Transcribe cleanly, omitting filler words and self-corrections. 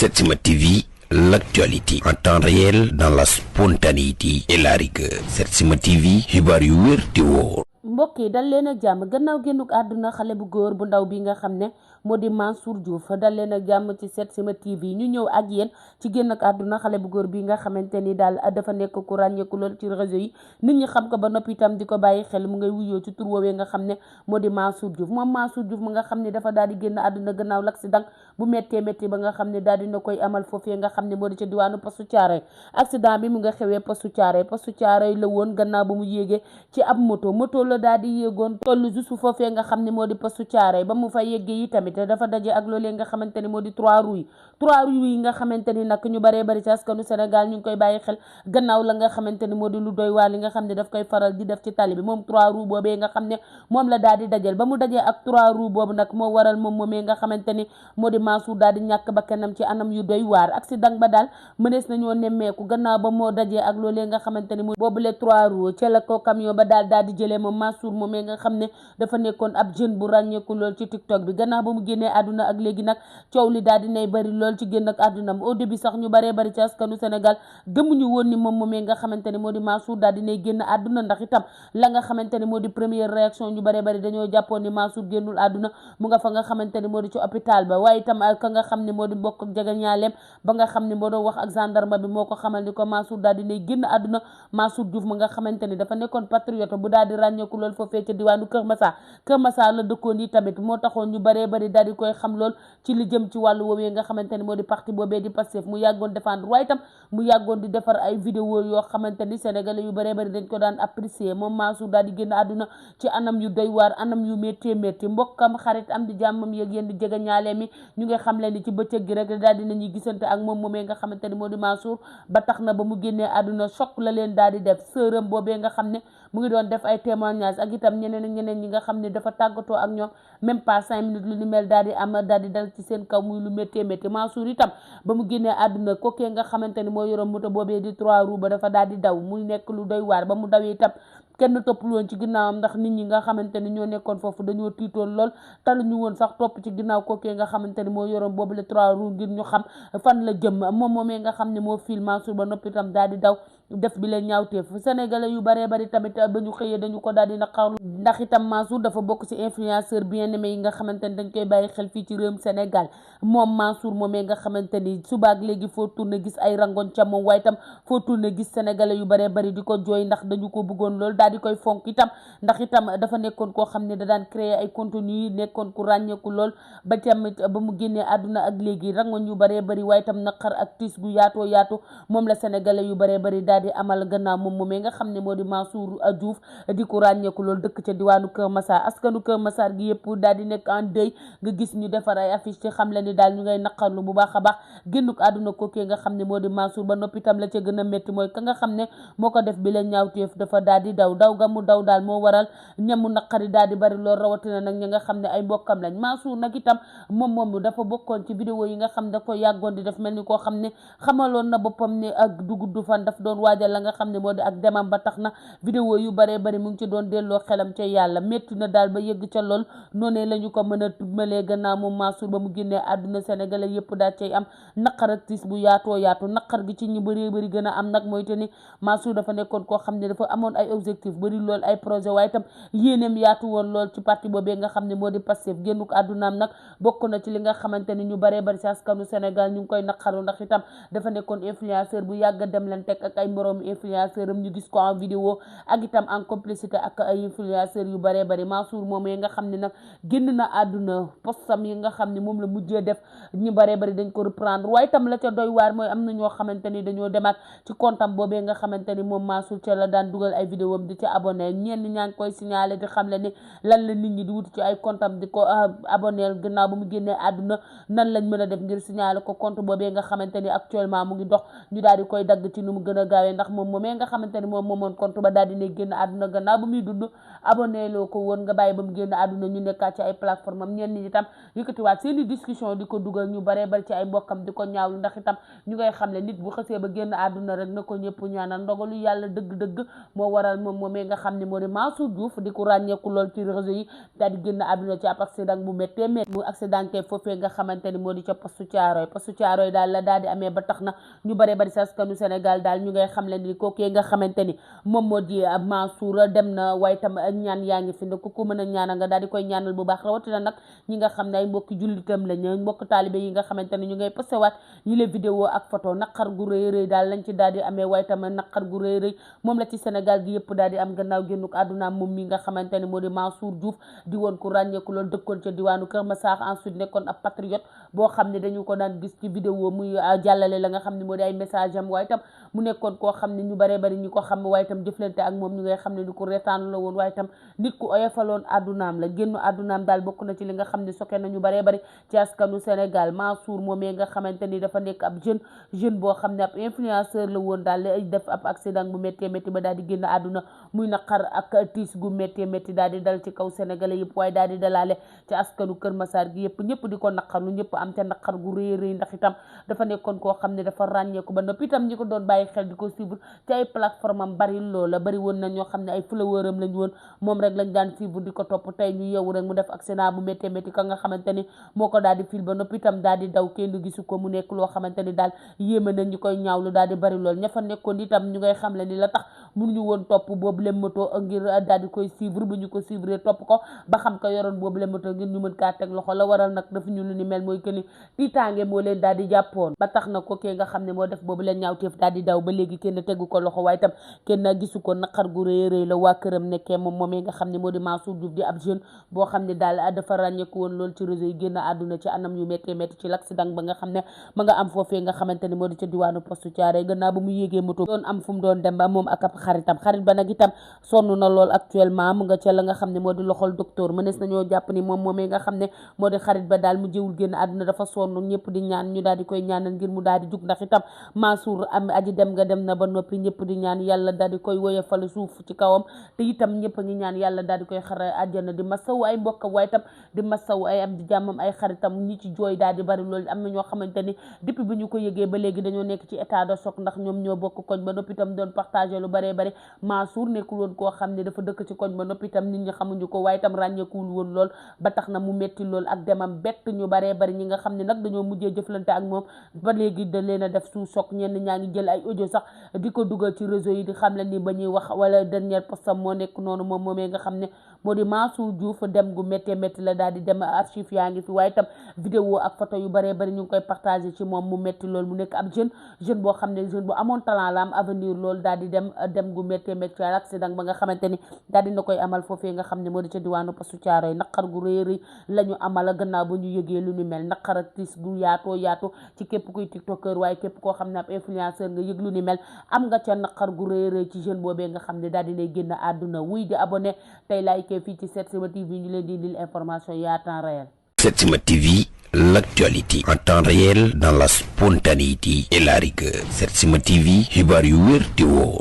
Setsima TV, l'actualité en temps réel dans la spontanéité et la rigueur. Setsima TV, xibaar yu wér te wóor. mbokk yi dal leen ak jàmm gannaaw génnuk àdduna xale bu góor bu ndaw bi nga xam ne moo di Mansour Diouf dal leen ak jàmm ci Setsima TV ñu ñëw ak yéen ci génn ak àdduna xale bu góor bi nga xamante ni daal dafa nekk ku ràññeeku lool ci réseau yi nit ñi xam ko ba noppi itam di ko bàyyi xel mu ngay wuyoo ci tur woowee nga xam ne moo di Mansour Diouf moom Mansour Diouf mu nga xam ne dafa daal di génn àdduna gannaaw l'accident bu méttee métti ba nga xam ne daal dina koy amal foofee nga xam ne moo di ca diwaanu Poste Thiaroye accident bi mu nga xewee Poste Thiaroye la woon gannaaw ba mu yéegee ci ab moto la daal di yéegoon tollu juste foofee nga xam ne moo di Poste Thiaroye ba mu fa yeggee yi tamit dafa daje ak loolee nga xamante ni moo di trois roues yi nga xamante ni nag ñu baree bari ci askanu Sénégal ñu ngi koy bàyyi xel gannaaw la nga xamante ni moo di lu doy waar li nga xam ne daf koy faral di def ci tali bi moom trois roues boobee nga xam ne moom la daal di dajal ba mu dajee ak trois roues boobu nag moo waral moom moomee nga xamante ni moo di Mansour daal di ñàkk bakkanam ci anam yu doy waar accident ba daal mënees nañoo nemmeeku gannaaw ba moo dajee ak loolee nga xamante ni boobule trois roues ca la ko camion ba daal di jëlee moom Mansour moomee nga xam ne dafa nekkoon ab jeune bu ràññeeku lool ci TikTok bi gannaaw ba mu génnee àdduna ak léegi nag coow li daal di nay bari lool ci génn ak àddunam au début sax ñu baree bari ci askanu Sénégal gëmuñu woon ni moom moomee nga xamante ni moo di Mansour daal di nay génn àdduna ndax itam la nga xamante ni moo di première réaction ñu baree bari dañoo jàppoon ni Mansour génnul àdduna mu nga fa nga xamante ni moo di ci hôpital ba waaye itam ka nga xam ne moo di mbokk ak jegeñaaleem ba nga xam ne moo doon wax ak gendarme bi moo ko xamal ni ko Mansour daal di nay génn àdduna Mansour Diouf mu nga xamante ni dafa nekkoon patriote bu daal di ràññeeku lool foofee ca diwaanu Kër Massar la dëkkoon yi tamit moo taxoon ñu baree bari daal di koy xam lool ci li jëm ci wàllu woowee nga xamante ni moo di parti boobee di Pastef mu yàggoon défendre waaye itam mu yàggoon di defar ay vidéo yoo xamante ni sénégalais yu baree bari dañ ko daan apprécier moom Mansour daal di génn àdduna ci anam yu doy waar anam yu métti mbokkam xarit am di jàmmam yeeg yéen di jege ñaale mi ñu ngi xam leen ni ci bëccëg gi rek daal di nañuy gisante ak moom moomee nga xamante ni moo di Mansour ba tax na ba mu génnee àdduna choc la leen daal di def sërëm boobee nga xam ne mu ngi doon def ay témoignage ak itam ñeneen ñi nga xam ne dafa tàggatoo ak ñoom même pas 5 minutes lu ni mel daal di am daal di dal ci seen kaw muy lu métti Mansour itam ba mu génnee àdduna kookee nga xamante ni moo yoroon moto boobee di trois roues ba dafa daal di daw muy nekk lu doy waar ba mu dawee itam kenn toppul woon ci ginnaawam ndax nit ñi nga xamante ni ñoo nekkoon foofu dañoo tiitoon lool taluñu woon sax topp ci ginnaaw kookee nga xamante ni moo yoroon boobu le trois roues ngir ñu xam fan la jëm moom moomee nga xam ne moo film Mansour ba noppi itam daal di daw def bi leen ñaawteef sénégalais yu baree bari tamit ba ñu xëyee dañu ko daal di naqarlu ndax itam Mansour dafa bokk ci influenceur bien aimé yi nga xamante ni dañ koy bàyyi xel fii ci réewum Sénégal moom Mansour moomee nga xamante ni subaak léegi foo tourné gis ay rangoñ ca moom waaye itam foo tourné gis sénégalais yu baree bari di ko jooy ndax dañu ko bëggoon lool daal di koy fonk itam ndax itam dafa nekkoon koo xam ne da daan créer ay contenu yi nekkoon ku ràññeeku lool ba tamit ba mu génnee àdduna ak léegi rangoñ yu baree bari waaye itam naqar ak tiis gu yaatoo moom la sénégalais yu baree bari daal di amal gannaaw moom moomee nga xam ne moo di Mansour Diouf di ko ràññeeku loolu dëkk ca diwaanu Kër Massar askanu Kër Massar gi yëpp daal di nekk en deuil nga gis ñu defar ay affiche ci xam le ni daal ñu ngay naqarlu bu baax a baax génnuk àdduna kookee nga xam ne moo di Mansour ba noppi itam la ca gën a métti mooy ka nga xam ne moo ko def bi leen ñaawteef dafa daal di daw ga mu daw daal moo waral ñamu naqari daal di bari loolu rawatina nag ñi nga xam ne ay mbokkam lañ Mansour nag itam moom dafa bokkoon ci vidéo yi nga xam ne da ko yàggoon di def mel ni koo xam ne xamaloon na boppam ne ak duguddu fan daf doon waajal la nga xam ne moo di ak demam ba tax na vidéo yu baree bari mu ngi ci doon delloo xelam ca yàlla métti na daal ba yëgg ca lool noonee la ñu ko mën a tumalee gannaaw moom Mansour ba mu génnee àdduna sénégalais yëpp daal cay am naqar ak tiis bu yaatoo naqar gi ci ñu bari gën a am nag mooy te ni Mansour dafa nekkoon koo xam ne dafa amoon ay objectif bari lool ay projet waaye itam yéeneem yaatu woon lool ci parti boobee nga xam ne moo di Pastef génnuk àddunaam nag bokk na ci li nga xamante ni ñu baree bari ci askanu Sénégal ñu ngi koy naqaru ndax itam dafa nekkoon influenceur bu yàgg dem leen teg ak ay moroom influenceur am ñu gis ko en vidéo ak itam en complicité ak ay influenceur yu baree bari Mansour moom yi nga xam ne nag génn na àdduna postam yi nga xam ne moom la mujjee def ñu baree bari dañ ko reprendre waaye itam la ca doy waar mooy am na ñoo xamante ni dañoo demaat ci comptam boobee nga xamante ni moom Mansour ca la daan dugal ay vidéo am di ci abonné ñenn ñaa ngi koy signalé di xam le ni lan la nit ñi di wuti ci ay comptam di ko abonné gannaaw ba mu génnee àdduna nan lañ mën a def ngir signalé ko compte boobee nga xamante ni actuellement mu ngi dox ñu daal di koy dagg ci nu mu gën a gaawee ndax moom moomee nga xamante ni moom moomoon compte ba daal di ne génn àdduna gannaaw ba muy dund abonné loo ko woon nga bàyyi ba mu génn àdduna ñu nekkaat ci ay plateforme am ñenn ñi itam yëkkatiwaat seeni discussion di ko dugal ñu baree bari ci ay mbokkam di ko ñaawlu ndax itam ñu ngay xam ne nit bu xësee ba génn àdduna rek na ko ñëpp ñaanal ndogalu yàlla dëgg-dëgg moo waral moom moomee nga xam ne moo di Mansour Diouf di ko ràññeeku lool ci réseau yi daal di génn àdduna ci ab accident bu méttee métti mu accidenté foofee nga xamante ni moo di ca postu Caaroy daal la daal di amee ba tax na ñu bare bari sa askanu Sénégal daal ñu ngay xam le ni kookee nga xamante ni moom moo di Mansour dem na waaye tam ñaan yaa ngi fi ne ku ko mën a ñaanal nga daal di koy ñaanal bu baax rawatina nag ñi nga xam ne ay mbokki jullitam lañ mbokk taalibe yi nga xamante ni ñu ngay postewaat yi les vidéo ak photo naqar gu rëy daal lañ ci daal di amee waaye tam naqar gu rëy moom la ci Sénégal gi yëpp daal di am gannaaw génnuk àdduna moom mi nga xamante ni moo di Mansour Diouf di woon ku ràññeeku loolu dëkkoon ca diwaanu Kër Massar ensuite nekkoon ab patriote boo xam ne dañu ko daan gis ci vidéo muy jàllale la nga xam ne moo di ay message am waaye tam mu nekkoon koo xam ne ñu baree bari ñi ko xam waaye tam jëflante ak moom ñu ngay xam ne ni ku retaan la woon waaye tam nit ku oyofaloon àddunaam la génn àddunaam daal bokk na ci li nga xam ne sokke nañu baree bari ci askanu Sénégal Mansour moomee nga xamante ni dafa nekk ab jeune boo xam ne ab influenceur la woon daal def ab accident bu métti ba daal di génn àdduna muy naqar ak tiis gu métti daal di dal ci kaw sénégalais yëpp waaye daal di dalaale ci askanu Kër Massar gi yëpp ñëpp di ko naqarlu ñëpp am ca naqar gu rëy ndax itam dafa nekkoon koo xam ne dafa ràññeeku ba noppi itam ñi ko doon bàyyi xel di ko suivre ci ay plateforme am bari loola bari woon na ñoo xam ne ay followers am lañ woon moom rek lañ daan suivre di ko topp tey ñu yeewu rek mu def accident bu métti ka nga xamante ni moo ko daal di fil ba noppi itam daal di daw kenn gisu ko mu nekk loo xamante ni daal yéeme na ñu koy ñaawlu daal di bari lool ña fa nekkoon itam ñu ngay xam le ni la tax mënuñu woon topp boobu le moto ngir daal di koy suivre bu ñu ko suivre topp ko ba xam ko yoroon boobu le moto ngir ñu mën kaa teg loxo la waral nag dafa ñu lu ni mel mooy que ni tiitaange moo leen daal di jàppoon ba tax na ko kee nga xam ne moo def boobu leen ñaawteef daal di daw ba léegi kenn tegu ko loxo waaye itam kenn gisu ko naqar gu rëy la waa këram nekkee moom moomee nga xam ne moo di Mansour Diouf di ab jeune boo xam ne daal dafa ràññeeku woon loolu ci réseau yi génn àdduna ci anam yu métti ci l'accident ba nga xam ne ma nga am foofee nga xamante ni moo di ca diwaanu postu Thiaroye gannaaw ba mu yéegee moto doon am fu mu doon dem ba moom ak ab xarit ba nag itam sonn na lool actuellement mu nga ca la nga xam ne moo di loxol docteur mënees nañoo jàpp ni moom moomee nga xam ne moo di xarit ba daal mu jëwul génn àdduna dafa sonn ñëpp di ñaan ñu daal di koy ñaanal ngir mu daal di jug ndax itam Mansour am aji dem nga dem na ba noppi ñëpp di ñaan yàlla daal di koy woyofal suuf ci kawam te itam ñëpp a ngi ñaan yàlla daal di koy xare àjjana di masaw ay mbokkam waaye itam di masaw ay am di jàmmam ay xaritam ñi ci jooy daal di bari loolu am na ñoo xamante ni depuis bi ñu ko yëgee ba léegi dañoo nekk ci état de choc ndax ñoom ñoo bokk koñ ba noppi itam doon partagé lu baree bari Mansour nekkul woon koo xam ne dafa dëkk ci koñ ba noppi itam nit ñi xamuñu ko waaye itam ràññeekuwul woon lool ba tax na mu metti lool ak demam bett ñu baree bari ñi nga xam ne nag dañoo mujjee jëflante ak moom ba léegi da leen a def sous choc ñenn ñaa ngi jël ay audio sax di ko dugal ci réseau yi di xam le ni ba ñuy wax wala dernière postam moo nekk noonu moom moomee nga xam ne moo di Mansour Diouf dem gu métti la daal di dem archive yaa ngi fi waaye itam vidéo ak photo yu baree bari ñu ngi koy partagé ci moom mu métti lool mu nekk ab jeune boo xam ne jeune bu amoon talent la am avenir lool daal di dem gu métti ci accident ba nga xamante ni daal dina koy amal foofee nga xam ne moo di ca diwaanu postu Thiaroye naqar gu rëy la ñu amal gannaaw ba ñu yëgee lu ni mel naqar ak tiis gu yaatu ci képp kuy tiktokeur waaye képp koo xam ne ab influenceur nga yëg lu ni mel am nga ca naqar gu rëy ci jeune boobee nga xam ne daal dinay génn àdduna wuy di abonné tey like fii ci Setsima TV ñu leen di indil information yi à temps réel. Setsima TV, l'actualité en temps réel dans la spontanéité et la rigueur. Setsima TV, xibaar yu wér te wóor.